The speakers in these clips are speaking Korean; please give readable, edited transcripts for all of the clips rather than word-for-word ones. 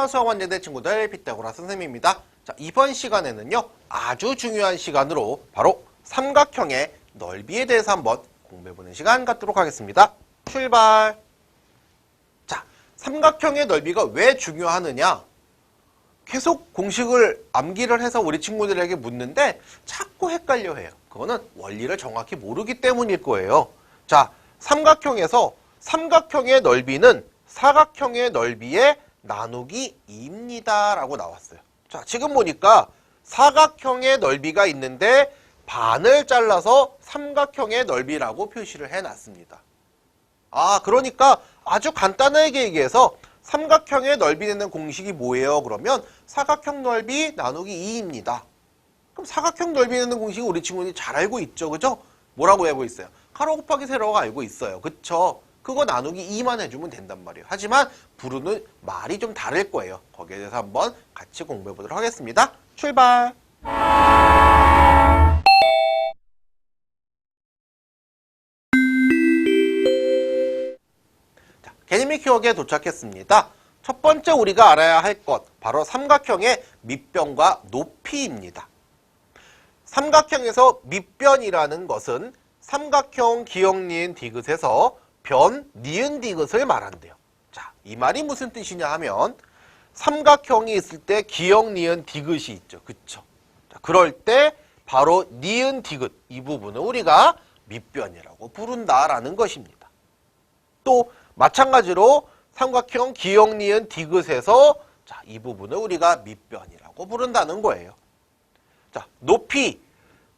안녕하세요. 수학원예대 친구들 피타고라스 선생님입니다. 자, 이번 시간에는요. 아주 중요한 시간으로 바로 삼각형의 넓이에 대해서 한번 공부해보는 시간 갖도록 하겠습니다. 출발! 자, 삼각형의 넓이가 왜 중요하느냐? 계속 공식을 암기를 해서 우리 친구들에게 묻는데 자꾸 헷갈려 해요. 그거는 원리를 정확히 모르기 때문일 거예요. 자, 삼각형에서 삼각형의 넓이는 사각형의 넓이의 나누기 2입니다. 라고 나왔어요. 자, 지금 보니까 사각형의 넓이가 있는데 반을 잘라서 삼각형의 넓이라고 표시를 해놨습니다. 그러니까 아주 간단하게 얘기해서 삼각형의 넓이 내는 공식이 뭐예요? 그러면 사각형 넓이 나누기 2입니다. 그럼 사각형 넓이 내는 공식은 우리 친구들이 잘 알고 있죠. 그죠? 뭐라고 알고 있어요? 가로 곱하기 세로가 알고 있어요. 그쵸? 그거 나누기 2만 해주면 된단 말이에요. 하지만 부르는 말이 좀 다를 거예요. 거기에 대해서 한번 같이 공부해 보도록 하겠습니다. 출발! 자, 개념의 키워드에 도착했습니다. 첫 번째 우리가 알아야 할 것, 바로 삼각형의 밑변과 높이입니다. 삼각형에서 밑변이라는 것은 삼각형 기역, 니은, 디귿에서 변, 니은, 디귿을 말한대요. 자, 이 말이 무슨 뜻이냐 하면 삼각형이 있을 때 기역, 니은, 디귿이 있죠. 그쵸? 자, 그럴 때 바로 니은, 디귿 이 부분을 우리가 밑변이라고 부른다라는 것입니다. 또 마찬가지로 삼각형 기역, 니은, 디귿에서 자, 이 부분을 우리가 밑변이라고 부른다는 거예요. 자, 높이,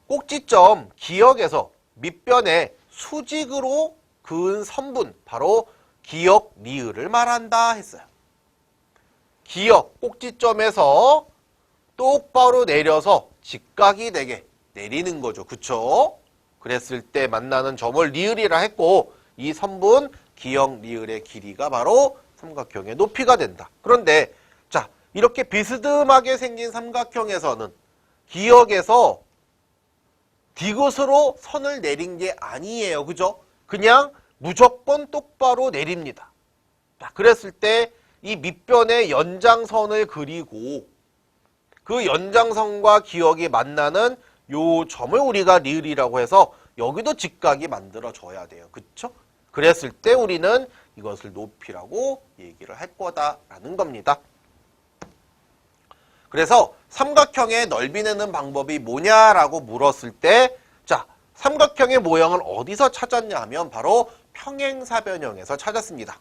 꼭지점 기역에서 밑변에 수직으로 그은 선분, 바로 기역, 니을을 말한다 했어요. 기역, 꼭지점에서 똑바로 내려서 직각이 되게 내리는 거죠. 그쵸? 그랬을 때 만나는 점을 니을이라 했고 이 선분, 기역, 니을의 길이가 바로 삼각형의 높이가 된다. 그런데 자, 이렇게 비스듬하게 생긴 삼각형에서는 기역에서 디귿으로 선을 내린 게 아니에요. 그죠? 그냥 무조건 똑바로 내립니다. 자, 그랬을 때 이 밑변의 연장선을 그리고 그 연장선과 기역이 만나는 요 점을 우리가 니을이라고 해서 여기도 직각이 만들어져야 돼요. 그쵸? 그랬을 때 우리는 이것을 높이라고 얘기를 할 거다라는 겁니다. 그래서 삼각형의 넓이 내는 방법이 뭐냐라고 물었을 때 자, 삼각형의 모형을 어디서 찾았냐 하면 바로 평행사변형에서 찾았습니다.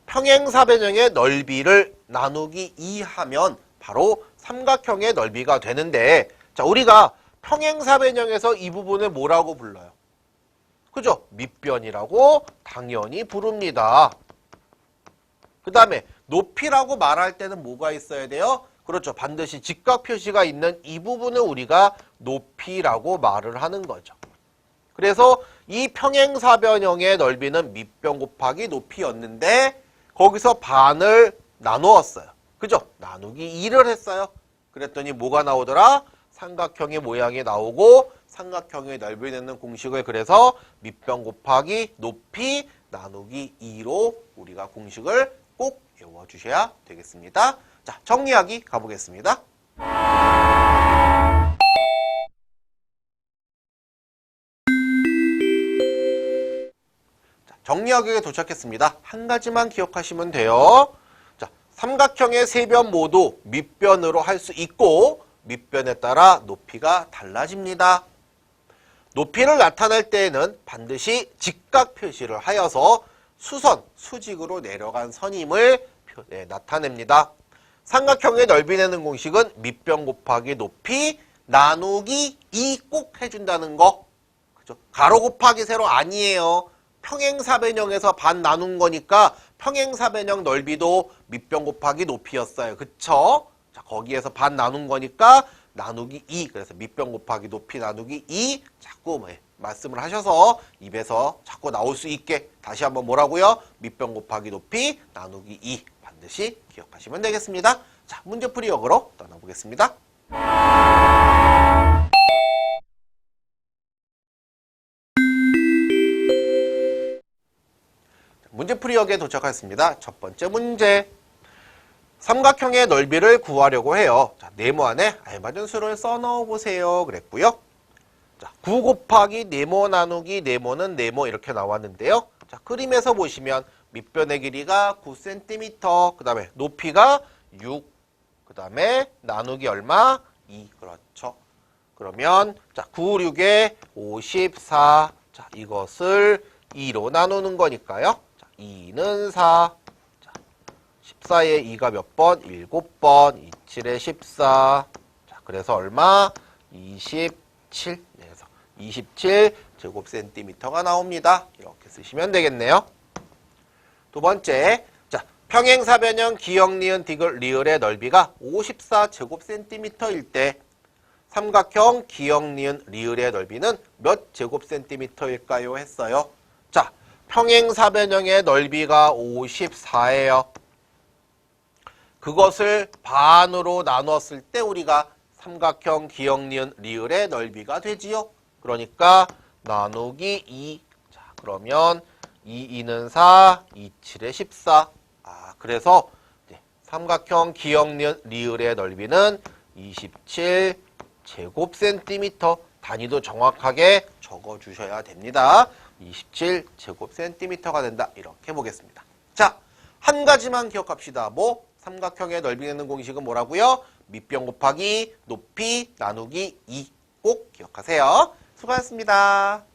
평행사변형의 넓이를 나누기 2 하면 바로 삼각형의 넓이가 되는데 자, 우리가 평행사변형에서 이 부분을 뭐라고 불러요? 그죠? 밑변이라고 당연히 부릅니다. 그 다음에 높이라고 말할 때는 뭐가 있어야 돼요? 그렇죠. 반드시 직각 표시가 있는 이 부분을 우리가 높이라고 말을 하는 거죠. 그래서 이 평행사변형의 넓이는 밑변 곱하기 높이였는데 거기서 반을 나누었어요. 그죠? 나누기 2를 했어요. 그랬더니 뭐가 나오더라? 삼각형의 모양이 나오고 삼각형의 넓이 내는 공식을 그래서 밑변 곱하기 높이 나누기 2로 우리가 공식을 꼭 외워주셔야 되겠습니다. 자, 정리하기 가보겠습니다. 자, 정리하기에 도착했습니다. 한 가지만 기억하시면 돼요. 자, 삼각형의 세 변 모두 밑변으로 할 수 있고 밑변에 따라 높이가 달라집니다. 높이를 나타낼 때에는 반드시 직각 표시를 하여서 수선, 수직으로 내려간 선임을 나타냅니다. 삼각형의 넓이 내는 공식은 밑변 곱하기 높이 나누기 2 꼭 해준다는 거. 그죠? 가로 곱하기 세로 아니에요. 평행사변형에서 반 나눈 거니까 평행사변형 넓이도 밑변 곱하기 높이였어요. 그쵸? 자, 거기에서 반 나눈 거니까 나누기 2. 그래서 밑변 곱하기 높이 나누기 2 자꾸 말씀을 하셔서 입에서 자꾸 나올 수 있게 다시 한번 뭐라고요? 밑변 곱하기 높이 나누기 2 반드시 기억하시면 되겠습니다. 자, 문제풀이역으로 떠나보겠습니다. 문제풀이역에 도착했습니다. 첫 번째 문제. 삼각형의 넓이를 구하려고 해요. 자, 네모 안에 알맞은 수를 써넣어 보세요. 그랬고요. 자, 9 곱하기 네모 나누기 네모는 네모 이렇게 나왔는데요. 자, 그림에서 보시면 밑변의 길이가 9cm, 그 다음에 높이가 6, 그 다음에 나누기 얼마? 2. 그렇죠. 그러면 자, 9, 6에 54. 자, 이것을 2로 나누는 거니까요. 자, 2는 4. 자, 14에 2가 몇 번? 7번. 27에 14. 자, 그래서 얼마? 27. 그래서 27 제곱센티미터가 나옵니다. 이렇게 쓰시면 되겠네요. 두 번째, 자, 평행사변형 기역, 니은, 디귿, 리을의 넓이가 54 제곱센티미터일 때 삼각형 기역, 니은, 리을의 넓이는 몇 제곱센티미터일까요? 했어요. 자, 평행사변형의 넓이가 54예요. 그것을 반으로 나눴을 때 우리가 삼각형 기역, 니은, 리을의 넓이가 되지요. 그러니까 나누기 2. 자, 그러면 2, 2는 4, 2, 7에 14. 아, 그래서 삼각형 기역, 니은, 리을의 넓이는 27 제곱센티미터. 단위도 정확하게 적어주셔야 됩니다. 27 제곱센티미터가 된다. 이렇게 보겠습니다. 자, 한 가지만 기억합시다. 뭐? 삼각형의 넓이 내는 공식은 뭐라고요? 밑변 곱하기 높이 나누기 2. 꼭 기억하세요. 수고하셨습니다.